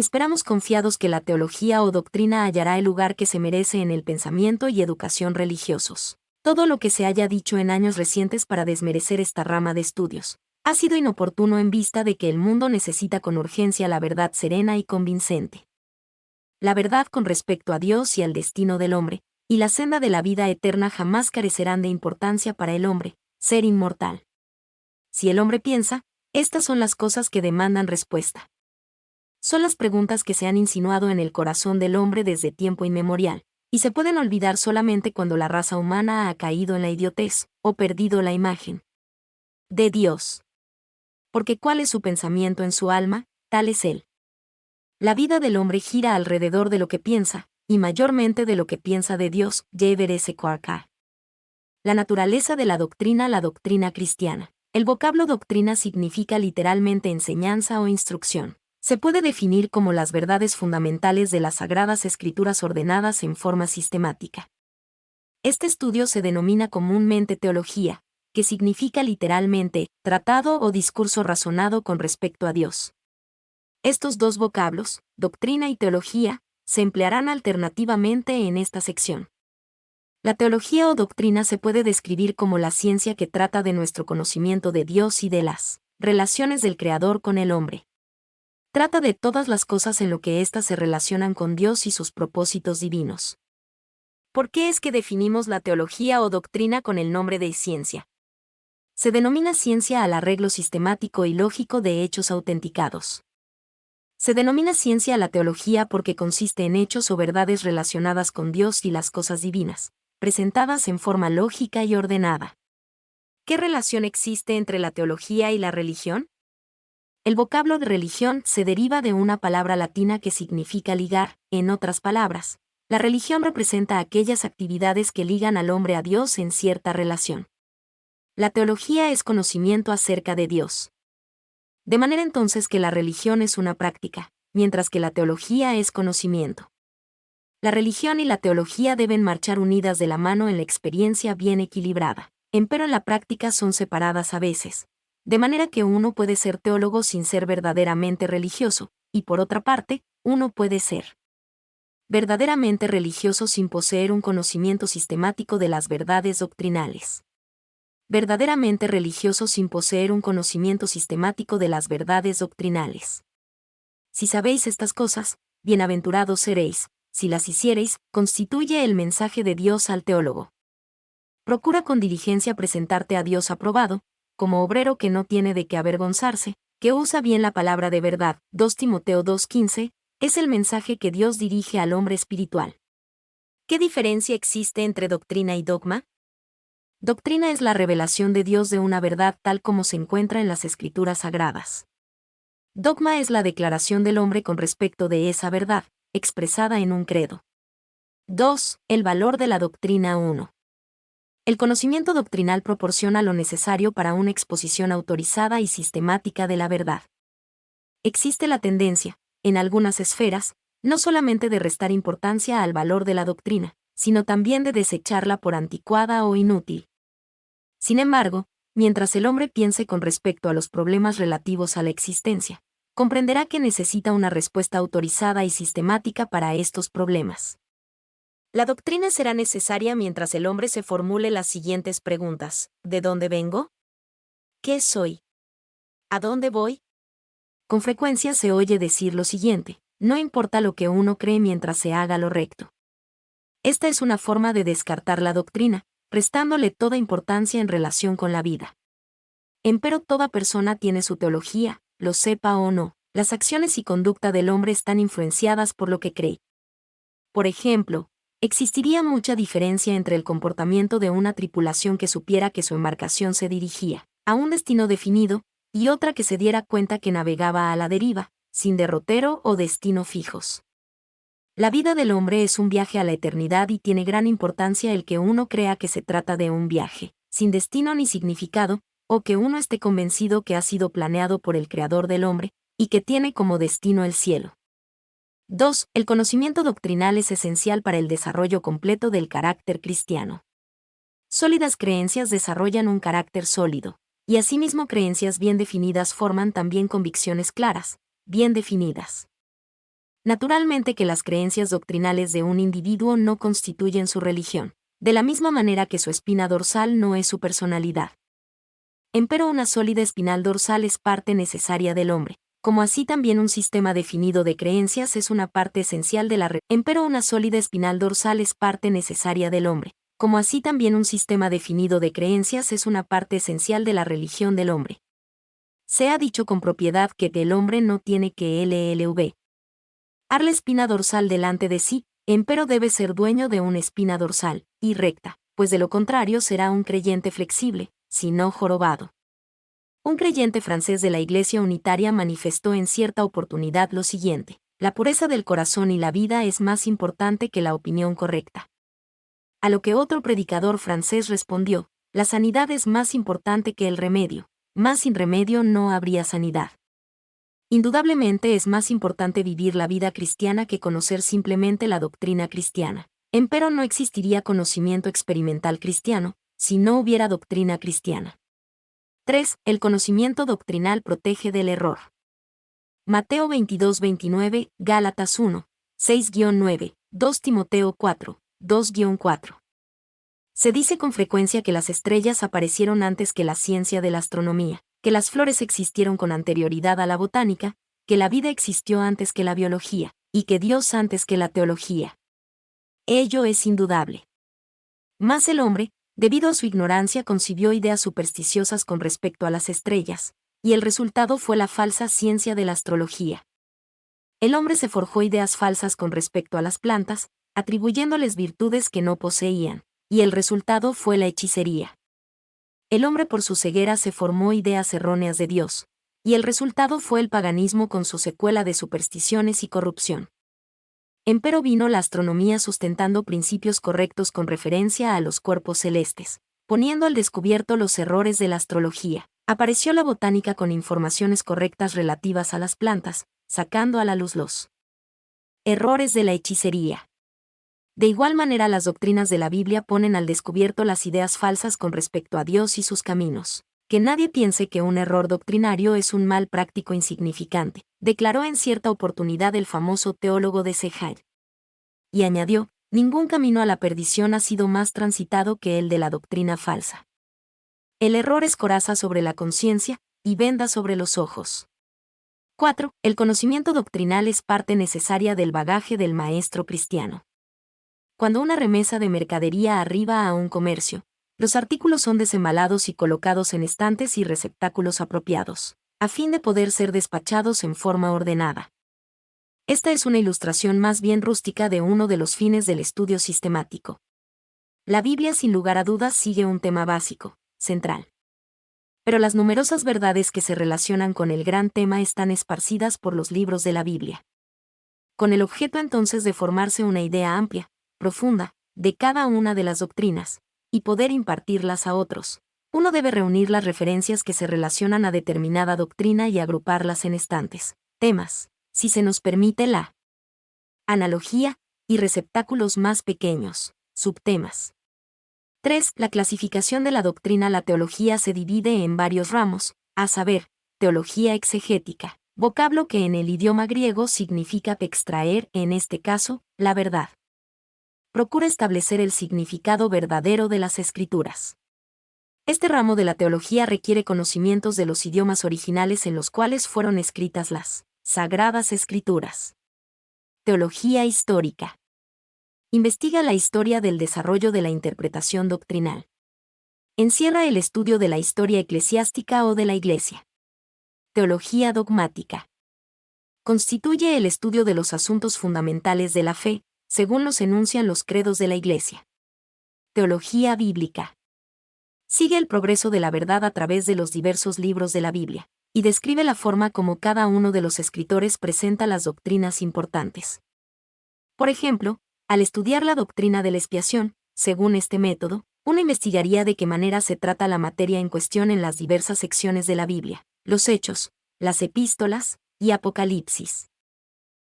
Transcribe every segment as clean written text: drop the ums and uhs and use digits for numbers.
Esperamos confiados que la teología o doctrina hallará el lugar que se merece en el pensamiento y educación religiosos. Todo lo que se haya dicho en años recientes para desmerecer esta rama de estudios ha sido inoportuno en vista de que el mundo necesita con urgencia la verdad serena y convincente. La verdad con respecto a Dios y al destino del hombre, y la senda de la vida eterna jamás carecerán de importancia para el hombre, ser inmortal. Si el hombre piensa, estas son las cosas que demandan respuesta. Son las preguntas que se han insinuado en el corazón del hombre desde tiempo inmemorial, y se pueden olvidar solamente cuando la raza humana ha caído en la idiotez, o perdido la imagen de Dios. Porque ¿cuál es su pensamiento en su alma? Tal es él. La vida del hombre gira alrededor de lo que piensa, y mayormente de lo que piensa de Dios, J. S. Quarka. La naturaleza de la doctrina cristiana. El vocablo doctrina significa literalmente enseñanza o instrucción. Se puede definir como las verdades fundamentales de las Sagradas Escrituras ordenadas en forma sistemática. Este estudio se denomina comúnmente teología, que significa literalmente, tratado o discurso razonado con respecto a Dios. Estos dos vocablos, doctrina y teología, se emplearán alternativamente en esta sección. La teología o doctrina se puede describir como la ciencia que trata de nuestro conocimiento de Dios y de las relaciones del Creador con el hombre. Trata de todas las cosas en lo que éstas se relacionan con Dios y sus propósitos divinos. ¿Por qué es que definimos la teología o doctrina con el nombre de ciencia? Se denomina ciencia al arreglo sistemático y lógico de hechos autenticados. Se denomina ciencia a la teología porque consiste en hechos o verdades relacionadas con Dios y las cosas divinas, presentadas en forma lógica y ordenada. ¿Qué relación existe entre la teología y la religión? El vocablo de religión se deriva de una palabra latina que significa ligar, en otras palabras, la religión representa aquellas actividades que ligan al hombre a Dios en cierta relación. La teología es conocimiento acerca de Dios. De manera entonces que la religión es una práctica, mientras que la teología es conocimiento. La religión y la teología deben marchar unidas de la mano en la experiencia bien equilibrada, empero en la práctica son separadas a veces, de manera que uno puede ser teólogo sin ser verdaderamente religioso, y por otra parte, uno puede ser verdaderamente religioso sin poseer un conocimiento sistemático de las verdades doctrinales. Verdaderamente religioso sin poseer un conocimiento sistemático de las verdades doctrinales. Si sabéis estas cosas, bienaventurados seréis, si las hiciereis, constituye el mensaje de Dios al teólogo. Procura con diligencia presentarte a Dios aprobado, como obrero que no tiene de qué avergonzarse, que usa bien la palabra de verdad. 2 Timoteo 2:15, es el mensaje que Dios dirige al hombre espiritual. ¿Qué diferencia existe entre doctrina y dogma? Doctrina es la revelación de Dios de una verdad tal como se encuentra en las Escrituras Sagradas. Dogma es la declaración del hombre con respecto de esa verdad, expresada en un credo. 2. El valor de la doctrina. 1. El conocimiento doctrinal proporciona lo necesario para una exposición autorizada y sistemática de la verdad. Existe la tendencia, en algunas esferas, no solamente de restar importancia al valor de la doctrina, sino también de desecharla por anticuada o inútil. Sin embargo, mientras el hombre piense con respecto a los problemas relativos a la existencia, comprenderá que necesita una respuesta autorizada y sistemática para estos problemas. La doctrina será necesaria mientras el hombre se formule las siguientes preguntas: ¿de dónde vengo? ¿Qué soy? ¿A dónde voy? Con frecuencia se oye decir lo siguiente: no importa lo que uno cree mientras se haga lo recto. Esta es una forma de descartar la doctrina, restándole toda importancia en relación con la vida. Empero toda persona tiene su teología, lo sepa o no. Las acciones y conducta del hombre están influenciadas por lo que cree. Por ejemplo, existiría mucha diferencia entre el comportamiento de una tripulación que supiera que su embarcación se dirigía a un destino definido, y otra que se diera cuenta que navegaba a la deriva, sin derrotero o destino fijos. La vida del hombre es un viaje a la eternidad y tiene gran importancia el que uno crea que se trata de un viaje, sin destino ni significado, o que uno esté convencido que ha sido planeado por el Creador del hombre, y que tiene como destino el cielo. 2. El conocimiento doctrinal es esencial para el desarrollo completo del carácter cristiano. Sólidas creencias desarrollan un carácter sólido, y asimismo creencias bien definidas forman también convicciones claras, bien definidas. Naturalmente que las creencias doctrinales de un individuo no constituyen su religión, de la misma manera que su espina dorsal no es su personalidad. Empero una sólida espinal dorsal es parte necesaria del hombre, como así también un sistema definido de creencias es una parte esencial de la Empero una sólida espinal dorsal es parte necesaria del hombre, como así también un sistema definido de creencias es una parte esencial de la religión del hombre. Se ha dicho con propiedad que el hombre no tiene que LLV. Ar la espina dorsal delante de sí, empero debe ser dueño de una espina dorsal, y recta, pues de lo contrario será un creyente flexible, si no jorobado. Un creyente francés de la Iglesia Unitaria manifestó en cierta oportunidad lo siguiente: la pureza del corazón y la vida es más importante que la opinión correcta. A lo que otro predicador francés respondió: la sanidad es más importante que el remedio, más sin remedio no habría sanidad. Indudablemente es más importante vivir la vida cristiana que conocer simplemente la doctrina cristiana. Empero no existiría conocimiento experimental cristiano, si no hubiera doctrina cristiana. 3. El conocimiento doctrinal protege del error. Mateo 22-29, Gálatas 1, 6-9, 2 Timoteo 4, 2-4. Se dice con frecuencia que las estrellas aparecieron antes que la ciencia de la astronomía, que las flores existieron con anterioridad a la botánica, que la vida existió antes que la biología, y que Dios antes que la teología. Ello es indudable. Mas el hombre, debido a su ignorancia, concibió ideas supersticiosas con respecto a las estrellas, y el resultado fue la falsa ciencia de la astrología. El hombre se forjó ideas falsas con respecto a las plantas, atribuyéndoles virtudes que no poseían, y el resultado fue la hechicería. El hombre por su ceguera se formó ideas erróneas de Dios, y el resultado fue el paganismo con su secuela de supersticiones y corrupción. Empero vino la astronomía sustentando principios correctos con referencia a los cuerpos celestes, poniendo al descubierto los errores de la astrología. Apareció la botánica con informaciones correctas relativas a las plantas, sacando a la luz los errores de la hechicería. De igual manera, las doctrinas de la Biblia ponen al descubierto las ideas falsas con respecto a Dios y sus caminos. Que nadie piense que un error doctrinario es un mal práctico insignificante, declaró en cierta oportunidad el famoso teólogo de Sejair. Y añadió: ningún camino a la perdición ha sido más transitado que el de la doctrina falsa. El error es coraza sobre la conciencia, y venda sobre los ojos. 4. El conocimiento doctrinal es parte necesaria del bagaje del maestro cristiano. Cuando una remesa de mercadería arriba a un comercio, los artículos son desembalados y colocados en estantes y receptáculos apropiados, a fin de poder ser despachados en forma ordenada. Esta es una ilustración más bien rústica de uno de los fines del estudio sistemático. La Biblia sin lugar a dudas sigue un tema básico, central. Pero las numerosas verdades que se relacionan con el gran tema están esparcidas por los libros de la Biblia. Con el objeto entonces de formarse una idea amplia, profunda, de cada una de las doctrinas, y poder impartirlas a otros, uno debe reunir las referencias que se relacionan a determinada doctrina y agruparlas en estantes, temas, si se nos permite la analogía, y receptáculos más pequeños, subtemas. 3. La clasificación de la doctrina. La teología se divide en varios ramos, a saber, teología exegética, vocablo que en el idioma griego significa extraer, en este caso, la verdad. Procura establecer el significado verdadero de las escrituras. Este ramo de la teología requiere conocimientos de los idiomas originales en los cuales fueron escritas las Sagradas Escrituras. Teología histórica. Investiga la historia del desarrollo de la interpretación doctrinal. Encierra el estudio de la historia eclesiástica o de la Iglesia. Teología dogmática. Constituye el estudio de los asuntos fundamentales de la fe, según los enuncian los credos de la Iglesia. Teología bíblica. Sigue el progreso de la verdad a través de los diversos libros de la Biblia, y describe la forma como cada uno de los escritores presenta las doctrinas importantes. Por ejemplo, al estudiar la doctrina de la expiación, según este método, uno investigaría de qué manera se trata la materia en cuestión en las diversas secciones de la Biblia, los Hechos, las Epístolas y Apocalipsis.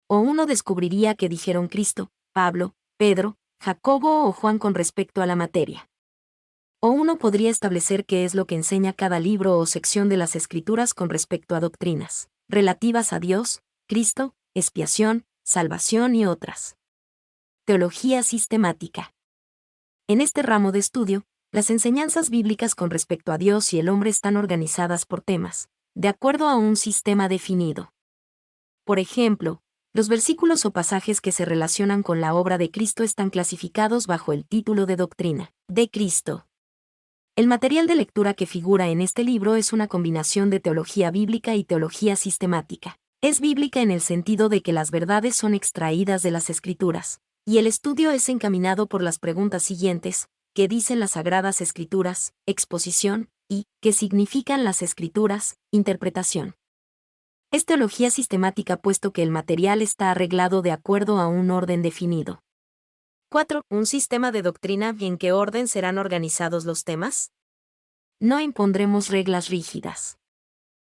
O uno descubriría qué dijeron Cristo, Pablo, Pedro, Jacobo o Juan con respecto a la materia. O uno podría establecer qué es lo que enseña cada libro o sección de las Escrituras con respecto a doctrinas relativas a Dios, Cristo, expiación, salvación y otras. Teología sistemática. En este ramo de estudio, las enseñanzas bíblicas con respecto a Dios y el hombre están organizadas por temas, de acuerdo a un sistema definido. Por ejemplo, los versículos o pasajes que se relacionan con la obra de Cristo están clasificados bajo el título de Doctrina de Cristo. El material de lectura que figura en este libro es una combinación de teología bíblica y teología sistemática. Es bíblica en el sentido de que las verdades son extraídas de las Escrituras, y el estudio es encaminado por las preguntas siguientes: ¿qué dicen las Sagradas Escrituras? Exposición, y ¿qué significan las Escrituras? Interpretación. Es teología sistemática puesto que el material está arreglado de acuerdo a un orden definido. 4. ¿Un sistema de doctrina y en qué orden serán organizados los temas? No impondremos reglas rígidas.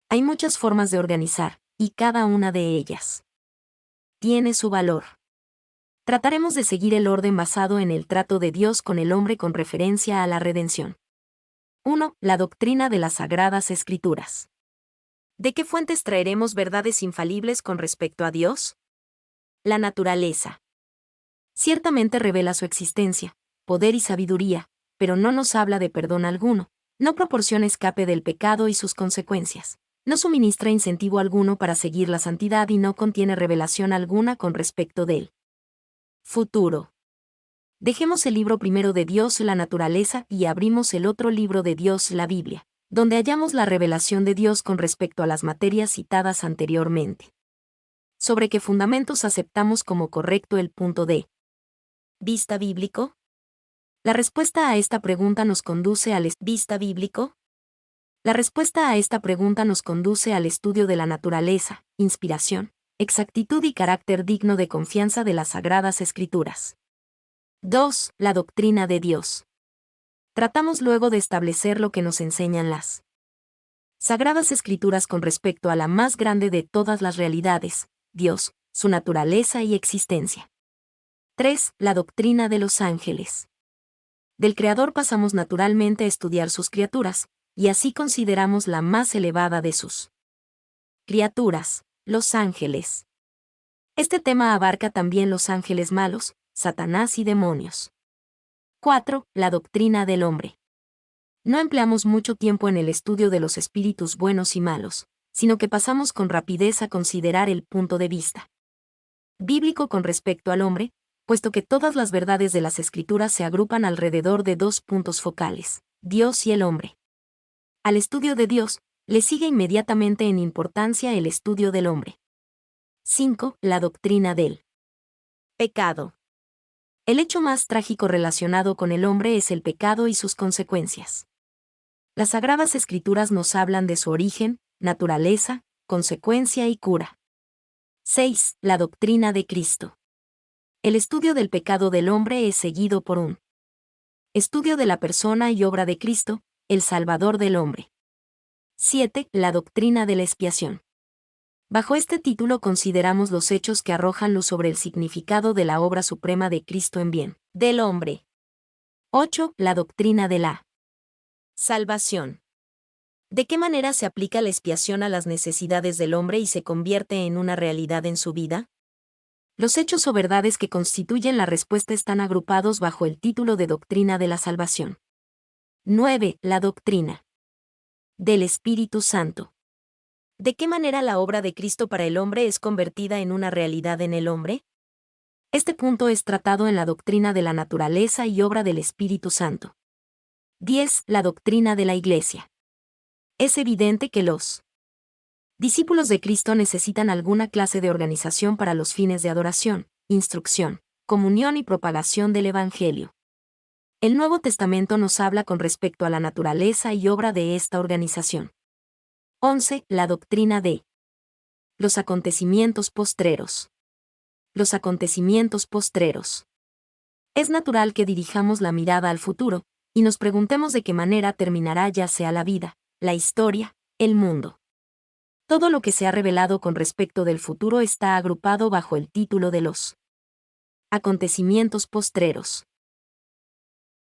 Hay muchas formas de organizar, y cada una de ellas tiene su valor. Trataremos de seguir el orden basado en el trato de Dios con el hombre con referencia a la redención. 1. La doctrina de las Sagradas Escrituras. ¿De qué fuentes traeremos verdades infalibles con respecto a Dios? La naturaleza. Ciertamente revela su existencia, poder y sabiduría, pero no nos habla de perdón alguno, no proporciona escape del pecado y sus consecuencias, no suministra incentivo alguno para seguir la santidad y no contiene revelación alguna con respecto de él. Futuro. Dejemos el libro primero de Dios, la naturaleza, y abrimos el otro libro de Dios, la Biblia, donde hallamos la revelación de Dios con respecto a las materias citadas anteriormente. ¿Sobre qué fundamentos aceptamos como correcto el punto de vista bíblico? La respuesta a esta pregunta nos conduce al vista bíblico. La respuesta a esta pregunta nos conduce al estudio de la naturaleza, inspiración, exactitud y carácter digno de confianza de las Sagradas Escrituras. 2. La doctrina de Dios. Tratamos luego de establecer lo que nos enseñan las Sagradas Escrituras con respecto a la más grande de todas las realidades, Dios, su naturaleza y existencia. 3. La doctrina de los ángeles. Del Creador pasamos naturalmente a estudiar sus criaturas, y así consideramos la más elevada de sus criaturas, los ángeles. Este tema abarca también los ángeles malos, Satanás y demonios. 4. La doctrina del hombre. No empleamos mucho tiempo en el estudio de los espíritus buenos y malos, sino que pasamos con rapidez a considerar el punto de vista bíblico con respecto al hombre, puesto que todas las verdades de las Escrituras se agrupan alrededor de dos puntos focales: Dios y el hombre. Al estudio de Dios, le sigue inmediatamente en importancia el estudio del hombre. 5. La doctrina del pecado. El hecho más trágico relacionado con el hombre es el pecado y sus consecuencias. Las Sagradas Escrituras nos hablan de su origen, naturaleza, consecuencia y cura. 6. La doctrina de Cristo. El estudio del pecado del hombre es seguido por un estudio de la persona y obra de Cristo, el Salvador del hombre. 7. La doctrina de la expiación. Bajo este título consideramos los hechos que arrojan luz sobre el significado de la obra suprema de Cristo en bien del hombre. 8. La doctrina de la salvación. ¿De qué manera se aplica la expiación a las necesidades del hombre y se convierte en una realidad en su vida? Los hechos o verdades que constituyen la respuesta están agrupados bajo el título de doctrina de la salvación. 9. La doctrina del Espíritu Santo. ¿De qué manera la obra de Cristo para el hombre es convertida en una realidad en el hombre? Este punto es tratado en la doctrina de la naturaleza y obra del Espíritu Santo. 10. La doctrina de la Iglesia. Es evidente que los discípulos de Cristo necesitan alguna clase de organización para los fines de adoración, instrucción, comunión y propagación del Evangelio. El Nuevo Testamento nos habla con respecto a la naturaleza y obra de esta organización. 11. La doctrina de los acontecimientos postreros. Los acontecimientos postreros. Es natural que dirijamos la mirada al futuro, y nos preguntemos de qué manera terminará ya sea la vida, la historia, el mundo. Todo lo que se ha revelado con respecto del futuro está agrupado bajo el título de los acontecimientos postreros.